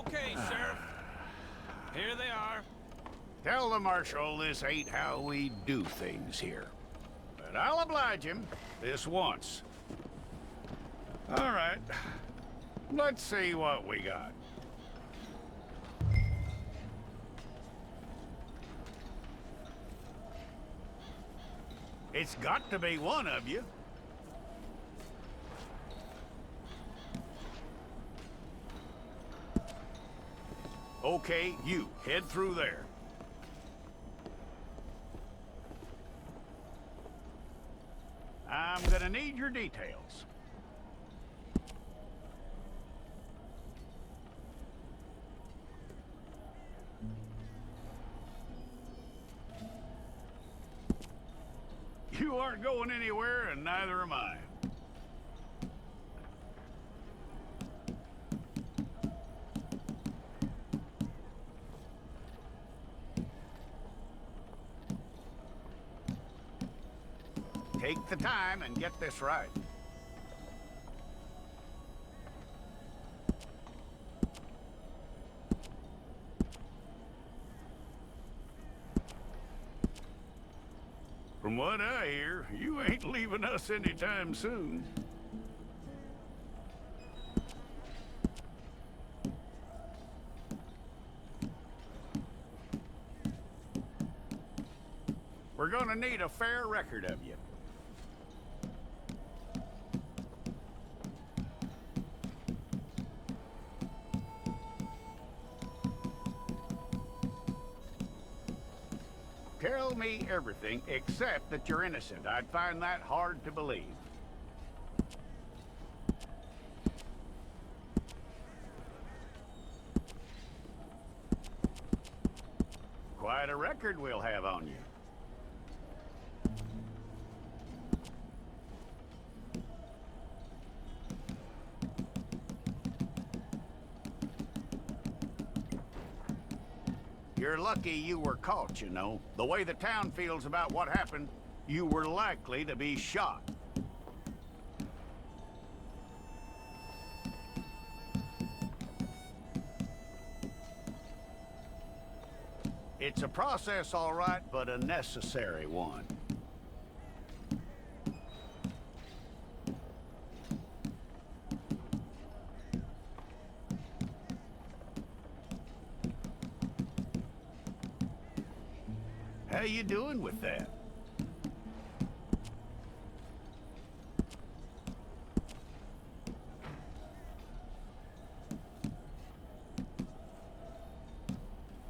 Okay, Sheriff. Here they are. Tell the Marshal this ain't how we do things here. But I'll oblige him this once. All right. Let's see what we got. It's got to be one of you. Okay, you, head through there. I'm gonna need your details. You aren't going anywhere, and neither am I. Take the time and get this right. From what I hear, you ain't leaving us anytime soon. We're gonna need a fair record of you. Tell me everything except that you're innocent. I'd find that hard to believe. Quite a record we'll have on you. You're lucky you were caught, you know. The way the town feels about what happened, you were likely to be shot. It's a process, all right, but a necessary one. How you doing with that?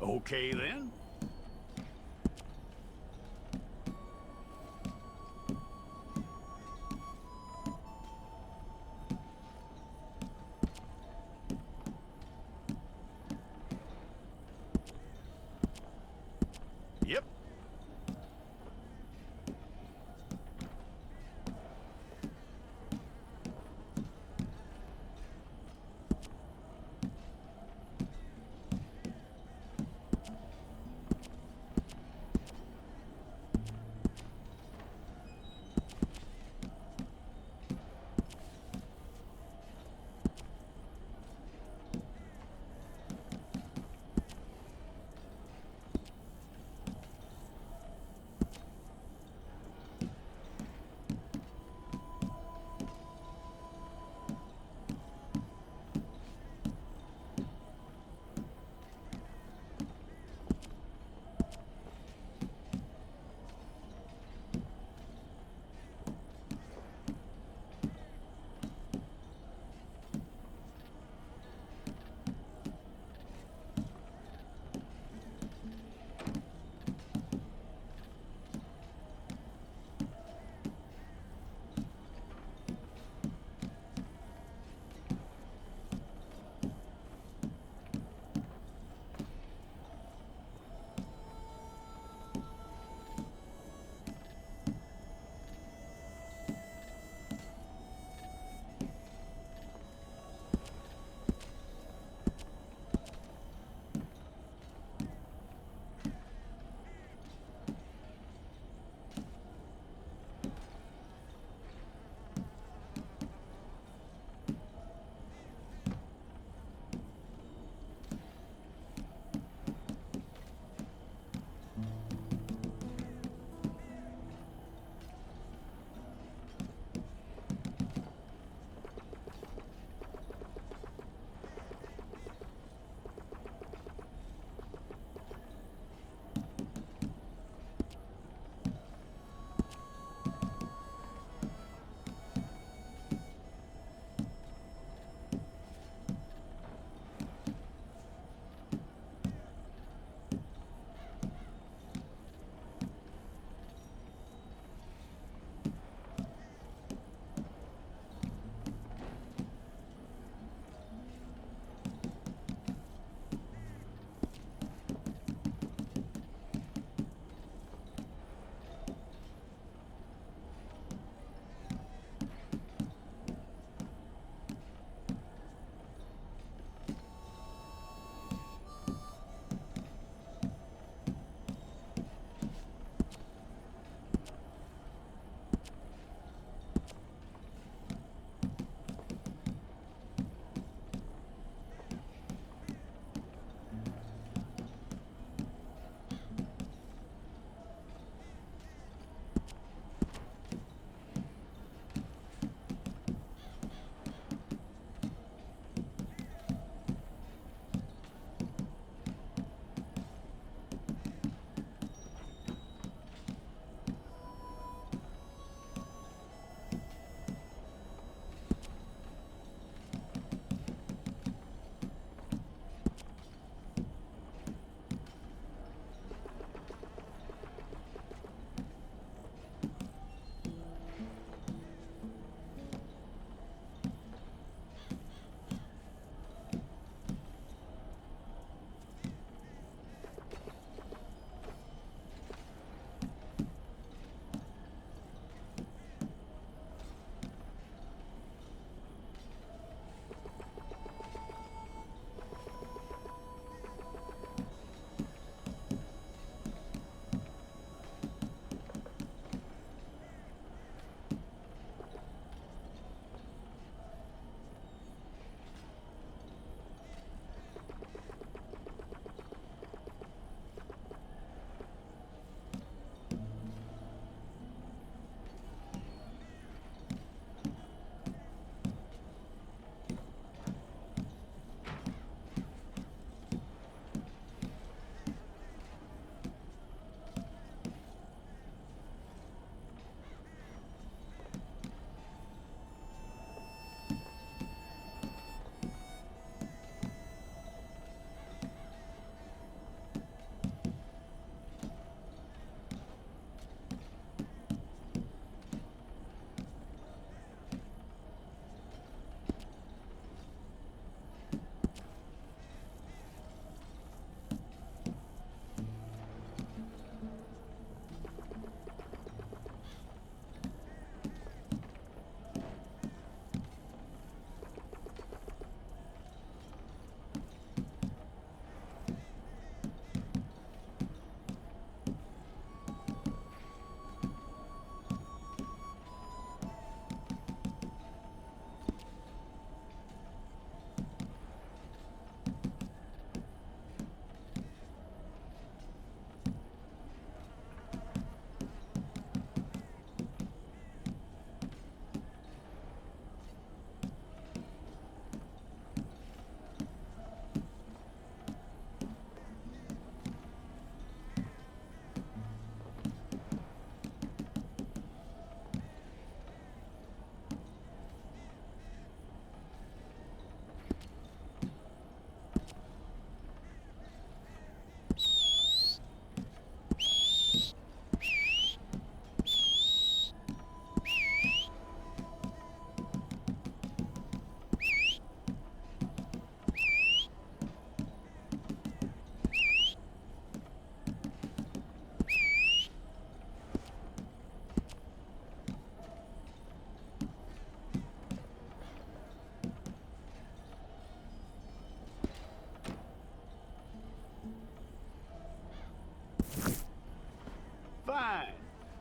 Okay, then. Yep.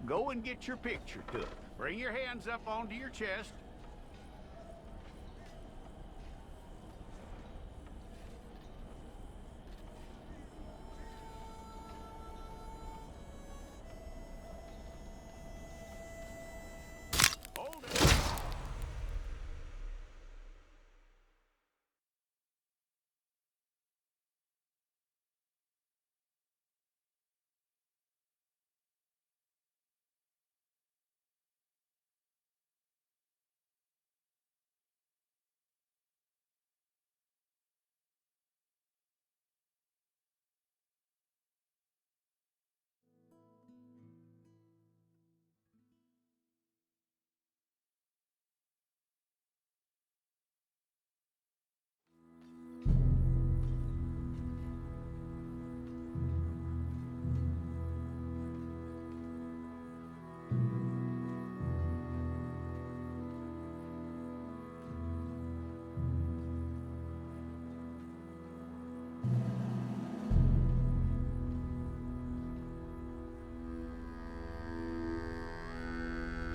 go and get your picture took. Bring your hands up onto your chest. Hold it.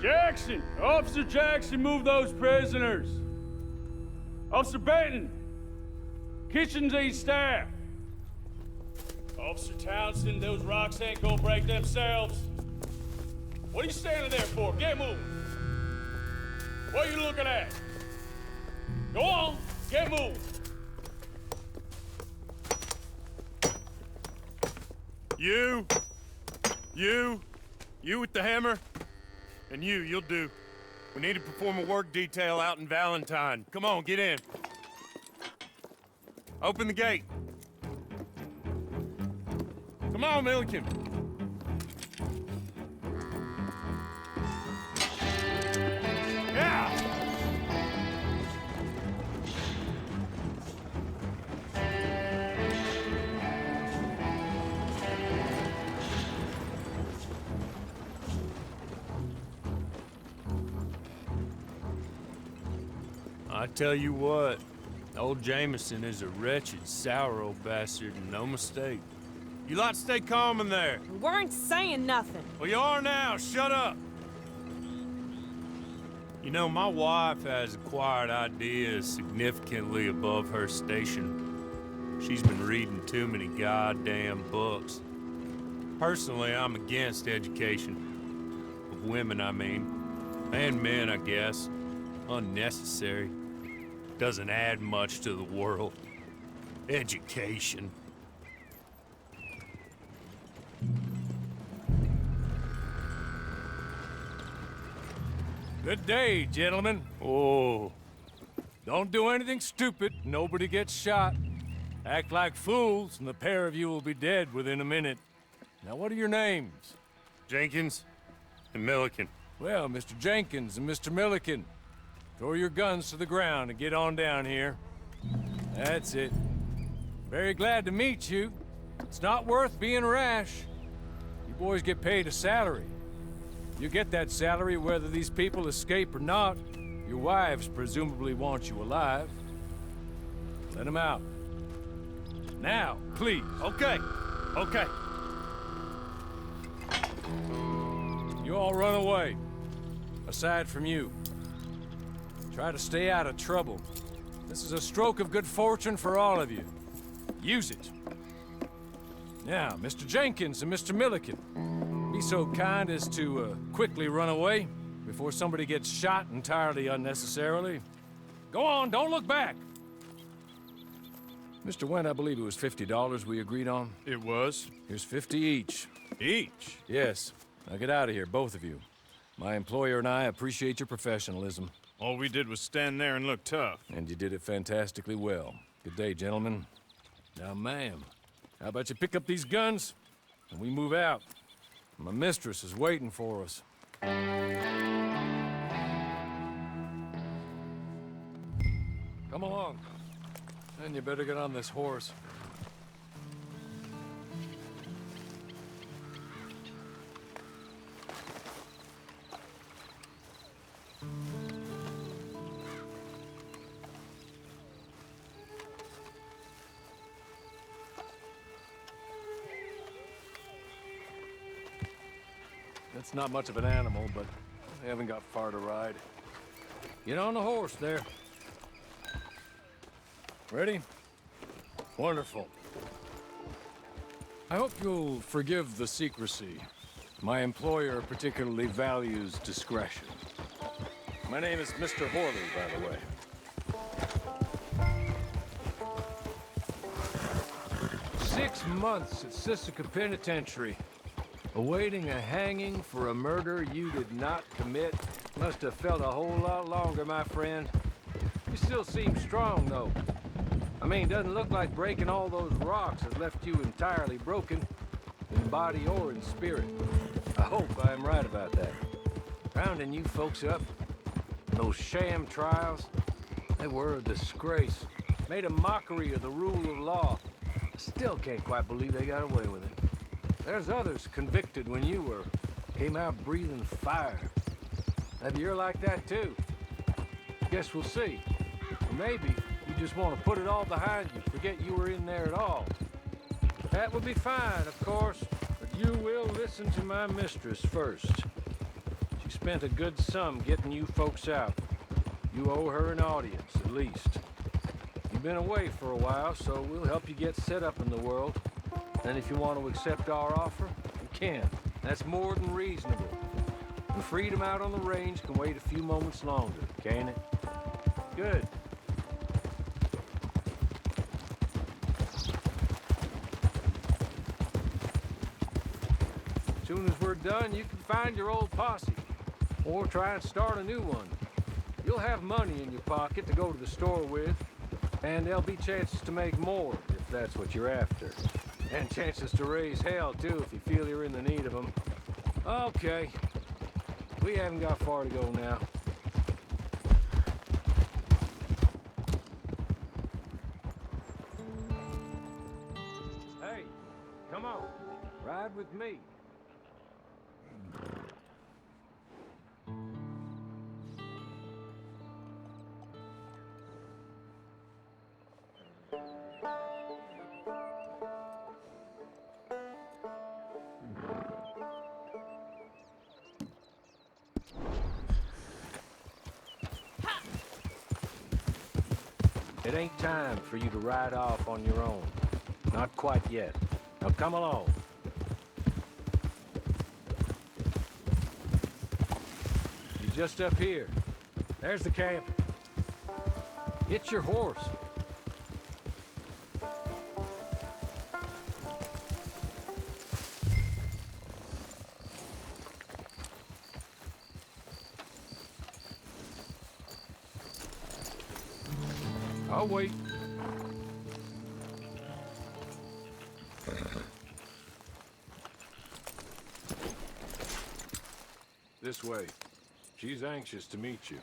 Jackson! Officer Jackson, move those prisoners! Officer Benton! Kitchens aid staff! Officer Townsend, those rocks ain't gonna break themselves. What are you standing there for? Get moving! What are you looking at? Go on, get moving! You with the hammer? And you'll do. We need to perform a work detail out in Valentine. Come on, get in. Open the gate. Come on, Milliken. Yeah! I tell you what, old Jameson is a wretched, sour old bastard, and no mistake. You lot stay calm in there. We weren't saying nothing. Well, you are now. Shut up. You know, my wife has acquired ideas significantly above her station. She's been reading too many goddamn books. Personally, I'm against education. Of women, I mean. And men, I guess. Unnecessary. Doesn't add much to the world. Education. Good day, gentlemen. Oh. Don't do anything stupid. Nobody gets shot. Act like fools, and the pair of you will be dead within a minute. Now, what are your names? Jenkins and Milliken. Well, Mr. Jenkins and Mr. Milliken, throw your guns to the ground and get on down here. That's it. Very glad to meet you. It's not worth being rash. You boys get paid a salary. You get that salary whether these people escape or not. Your wives presumably want you alive. Let them out. Now, please. Okay. Okay. You all run away. Aside from you. Try to stay out of trouble. This is a stroke of good fortune for all of you. Use it. Now, Mr. Jenkins and Mr. Milliken, be so kind as to quickly run away before somebody gets shot entirely unnecessarily. Go on, don't look back. Mr. Wendt, I believe it was $50 we agreed on. It was. Here's 50 each. Each? Yes. Now get out of here, both of you. My employer and I appreciate your professionalism. All we did was stand there and look tough. And you did it fantastically well. Good day, gentlemen. Now, ma'am, how about you pick up these guns and we move out? My mistress is waiting for us. Come along. And you better get on this horse. That's not much of an animal, but they haven't got far to ride. Get on the horse there. Ready? Wonderful. I hope you'll forgive the secrecy. My employer particularly values discretion. My name is Mr. Horley, by the way. 6 months at Sisika Penitentiary, awaiting a hanging for a murder you did not commit. Must have felt a whole lot longer, my friend. You still seem strong, though. I mean, doesn't look like breaking all those rocks has left you entirely broken, in body or in spirit. I hope I am right about that. Rounding you folks up, those sham trials, they were a disgrace. Made a mockery of the rule of law. Still can't quite believe they got away with it. There's others convicted when you were. Came out breathing fire. Maybe you're like that too. Guess we'll see. Or maybe you just want to put it all behind you, forget you were in there at all. That would be fine, of course, but you will listen to my mistress first. She spent a good sum getting you folks out. You owe her an audience, at least. You've been away for a while, so we'll help you get set up in the world. And if you want to accept our offer, you can. That's more than reasonable. The freedom out on the range can wait a few moments longer, can't it? Good. As soon as we're done, you can find your old posse. Or try and start a new one. You'll have money in your pocket to go to the store with. And there'll be chances to make more, if that's what you're after. And chances to raise hell, too, if you feel you're in the need of them. Okay. We haven't got far to go now. Hey, come on. Ride with me. It ain't time for you to ride off on your own. Not quite yet. Now come along. You're just up here. There's the camp. Get your horse. I'll wait. This way. She's anxious to meet you.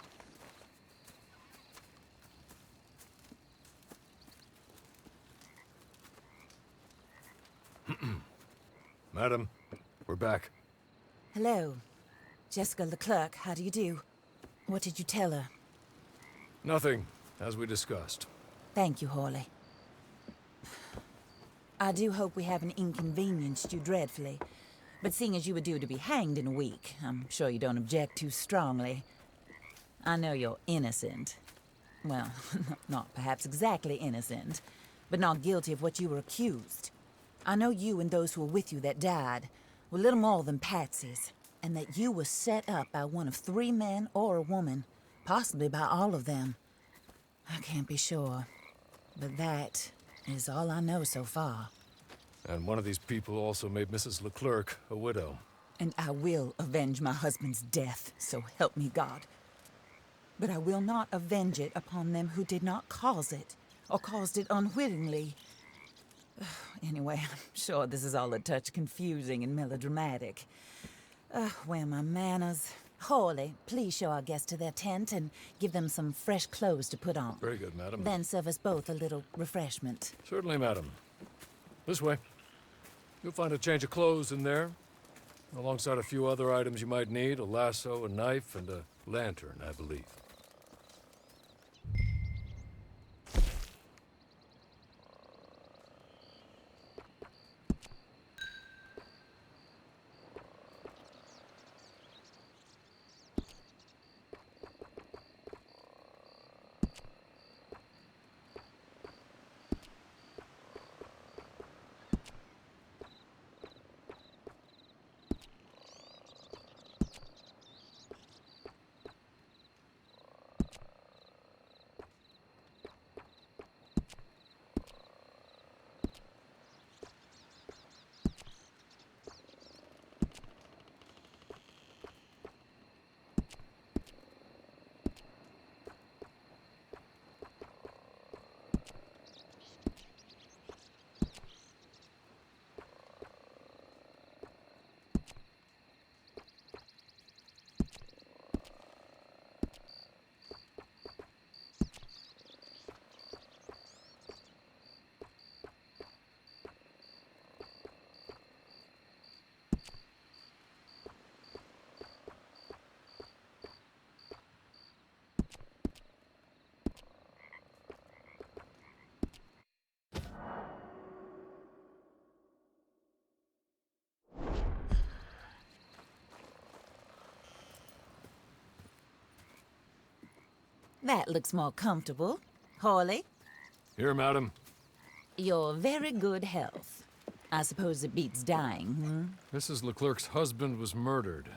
Madam, we're back. Hello. Jessica Leclerc, how do you do? What did you tell her? Nothing, as we discussed. Thank you, Horley. I do hope we haven't inconvenienced you dreadfully. But seeing as you were due to be hanged in a week, I'm sure you don't object too strongly. I know you're innocent. Well, not perhaps exactly innocent, but not guilty of what you were accused. I know you and those who were with you that died were little more than patsies, and that you were set up by one of 3 men or a woman, possibly by all of them. I can't be sure, but that is all I know so far. And one of these people also made Mrs. Leclerc a widow. And I will avenge my husband's death, so help me God. But I will not avenge it upon them who did not cause it, or caused it unwittingly. Anyway, I'm sure this is all a touch confusing and melodramatic. Where are my manners? Horley, please show our guests to their tent and give them some fresh clothes to put on. Very good, madam. Then serve us both a little refreshment. Certainly, madam. This way. You'll find a change of clothes in there, alongside a few other items you might need, a lasso, a knife, and a lantern, I believe. That looks more comfortable. Hawley, Here, madam. your very good health. I suppose it beats dying, Mrs. Leclerc's husband was murdered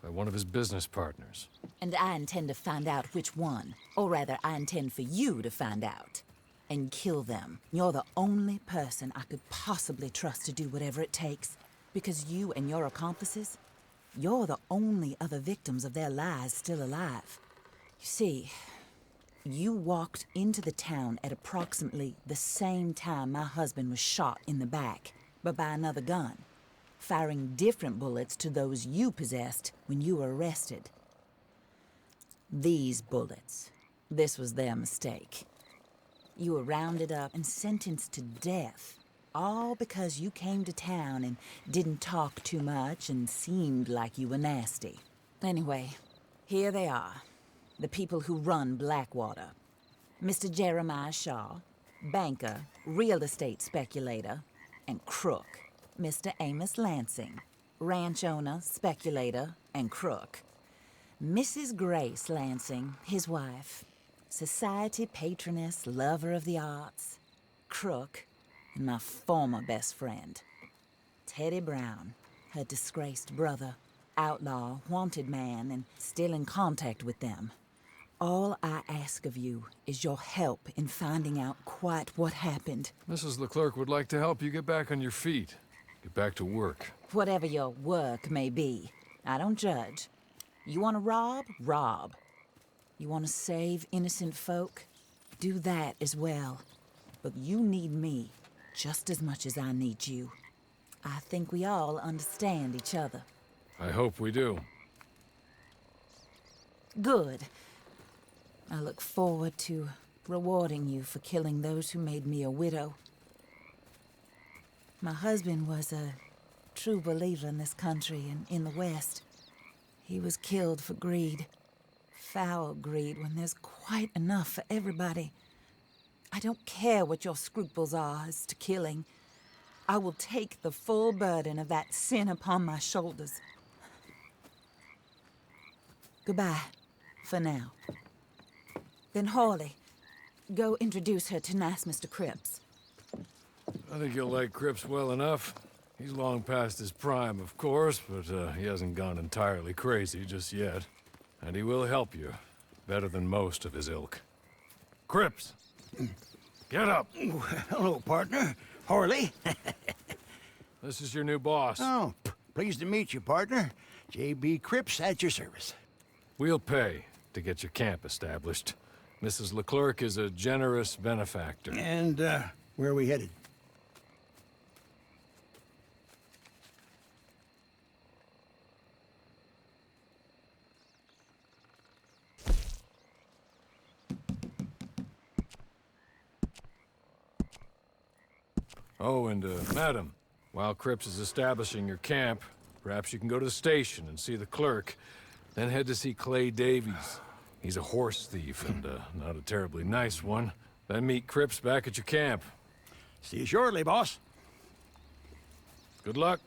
by one of his business partners. And I intend to find out which one. Or rather, I intend for you to find out. And kill them. You're the only person I could possibly trust to do whatever it takes. Because you and your accomplices, you're the only other victims of their lies still alive. You see, you walked into the town at approximately the same time my husband was shot in the back, but by another gun, firing different bullets to those you possessed when you were arrested. These bullets, this was their mistake. You were rounded up and sentenced to death, all because you came to town and didn't talk too much and seemed like you were nasty. Anyway, here they are, the people who run Blackwater. Mr. Jeremiah Shaw, banker, real estate speculator, and crook. Mr. Amos Lansing, ranch owner, speculator, and crook. Mrs. Grace Lansing, his wife, society patroness, lover of the arts, crook, and my former best friend, Teddy Brown, her disgraced brother, outlaw, wanted man, and still in contact with them. All I ask of you is your help in finding out quite what happened. Mrs. Leclerc would like to help you get back on your feet. Get back to work. Whatever your work may be, I don't judge. You want to rob? Rob. You want to save innocent folk? Do that as well. But you need me just as much as I need you. I think we all understand each other. I hope we do. Good. I look forward to rewarding you for killing those who made me a widow. My husband was a true believer in this country and in the West. He was killed for greed. Foul greed when there's quite enough for everybody. I don't care what your scruples are as to killing. I will take the full burden of that sin upon my shoulders. Goodbye, for now. Then Hawley, go introduce her to nice Mr. Cripps. I think you'll like Cripps well enough. He's long past his prime, of course, but he hasn't gone entirely crazy just yet. And he will help you, better than most of his ilk. Cripps! Get up! Hello, partner. Harley. This is your new boss. Oh, pleased to meet you, partner. J.B. Cripps at your service. We'll pay to get your camp established. Mrs. Leclerc is a generous benefactor. And, where are we headed? Oh, and, madam, while Cripps is establishing your camp, perhaps you can go to the station and see the clerk, then head to see Clay Davies. He's a horse thief, and, not a terribly nice one. Then meet Cripps back at your camp. See you shortly, boss. Good luck.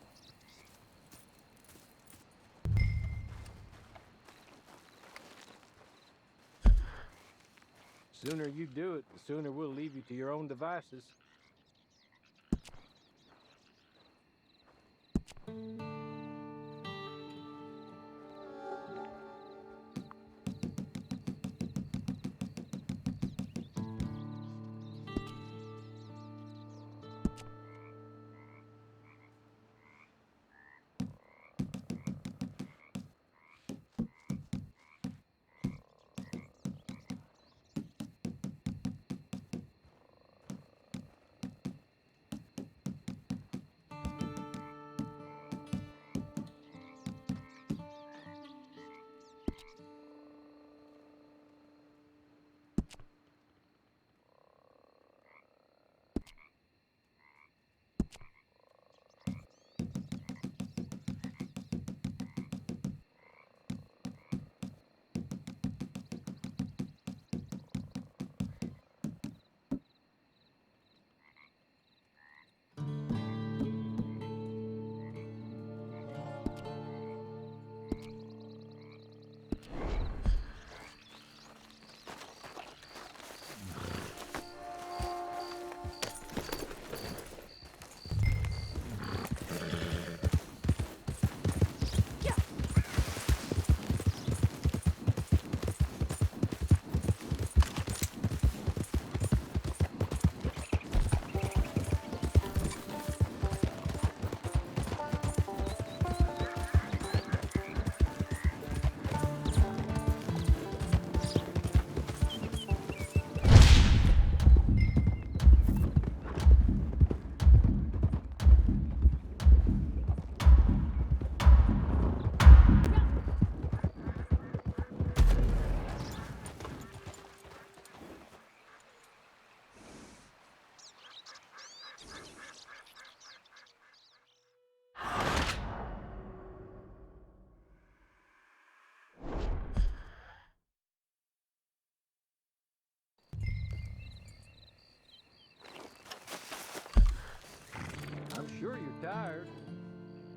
Sooner you do it, the sooner we'll leave you to your own devices.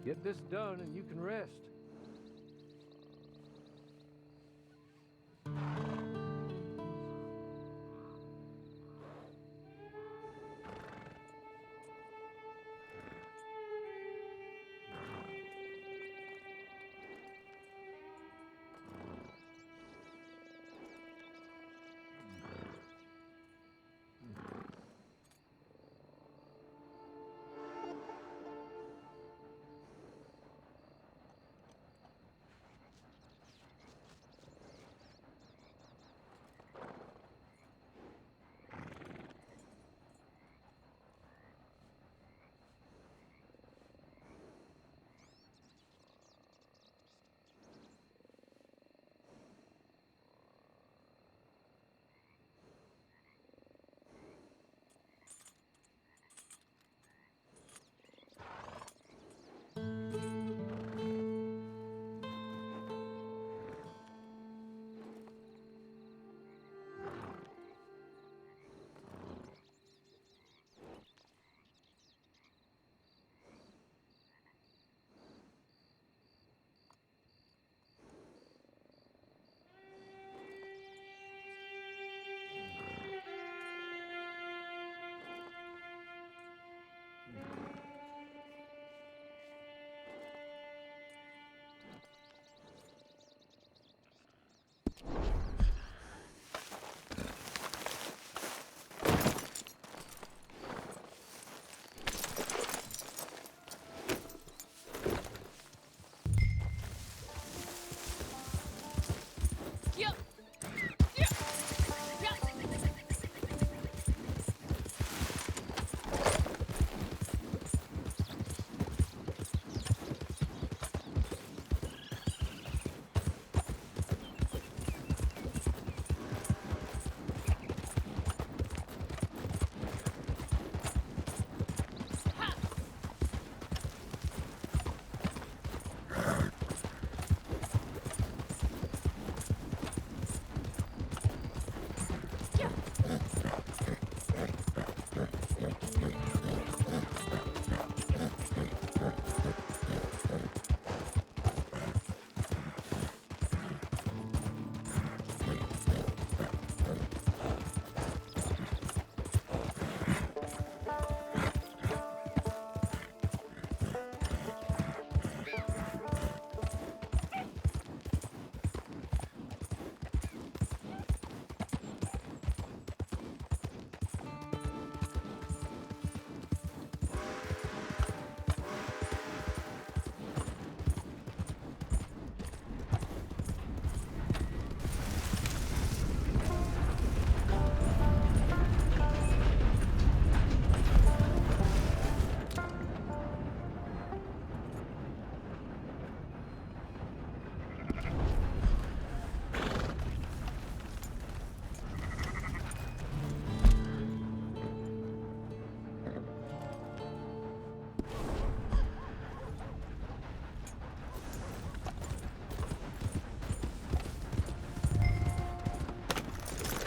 Get this done and you can rest.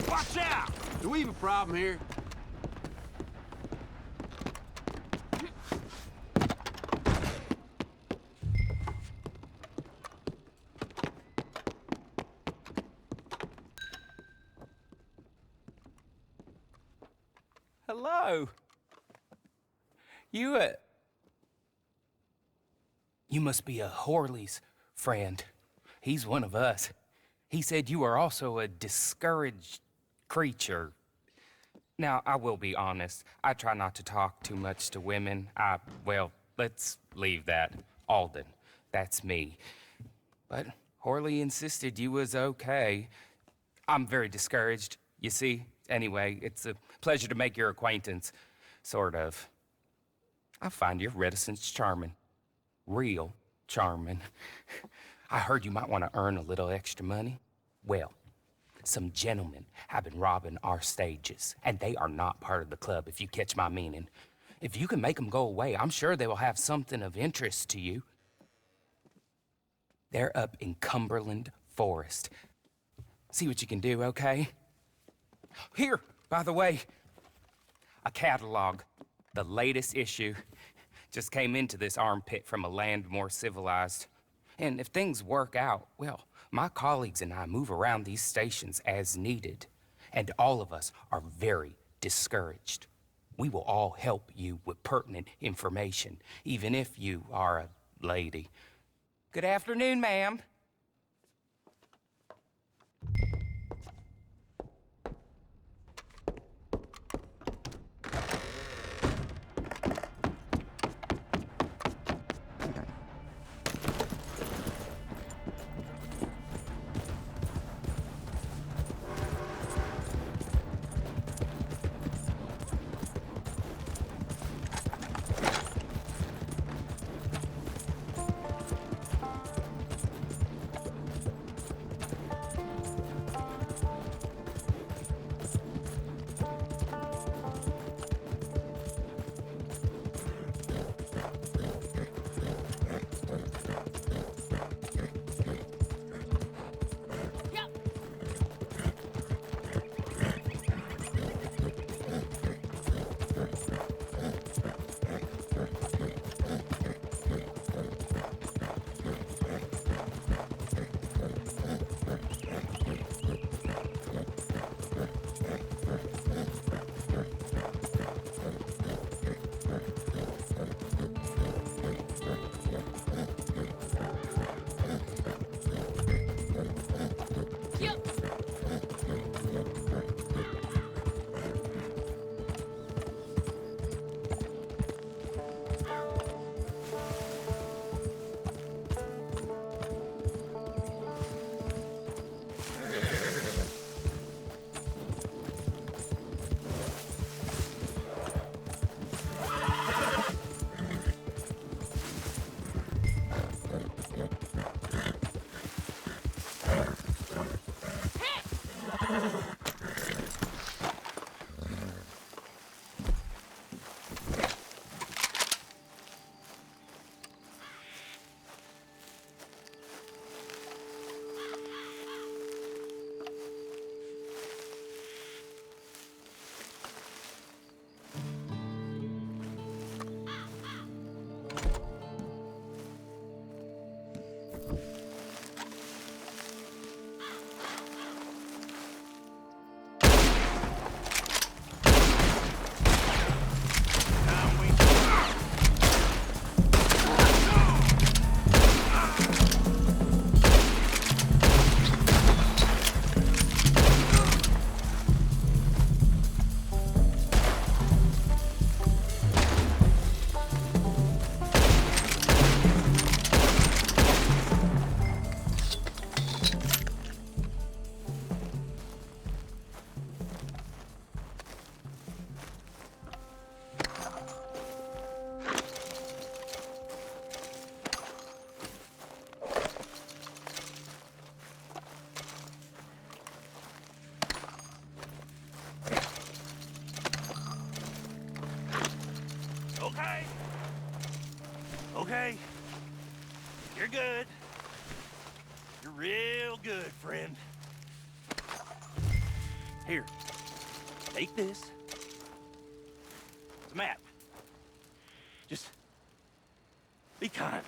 Watch out! Do we have a problem here? Hello. You must be a Horley's friend. He's one of us. He said you are also a discouraged creature. Now, I will be honest. I try not to talk too much to women. Well, let's leave that. Alden, that's me. But Horley insisted you was okay. I'm very discouraged, you see. Anyway, it's a pleasure to make your acquaintance. Sort of. I find your reticence charming. Real charming. I heard you might want to earn a little extra money. Well, some gentlemen have been robbing our stages, and they are not part of the club, if you catch my meaning. If you can make them go away, I'm sure they will have something of interest to you. They're up in Cumberland Forest. See what you can do, okay? Here, by the way, a catalog, the latest issue. Just came into this armpit from a land more civilized. And if things work out, well, my colleagues and I move around these stations as needed. And all of us are very discouraged. We will all help you with pertinent information, even if you are a lady. Good afternoon, ma'am. Okay. Okay. You're good. You're real good, friend. Here. Take this. It's a map. Just be kind.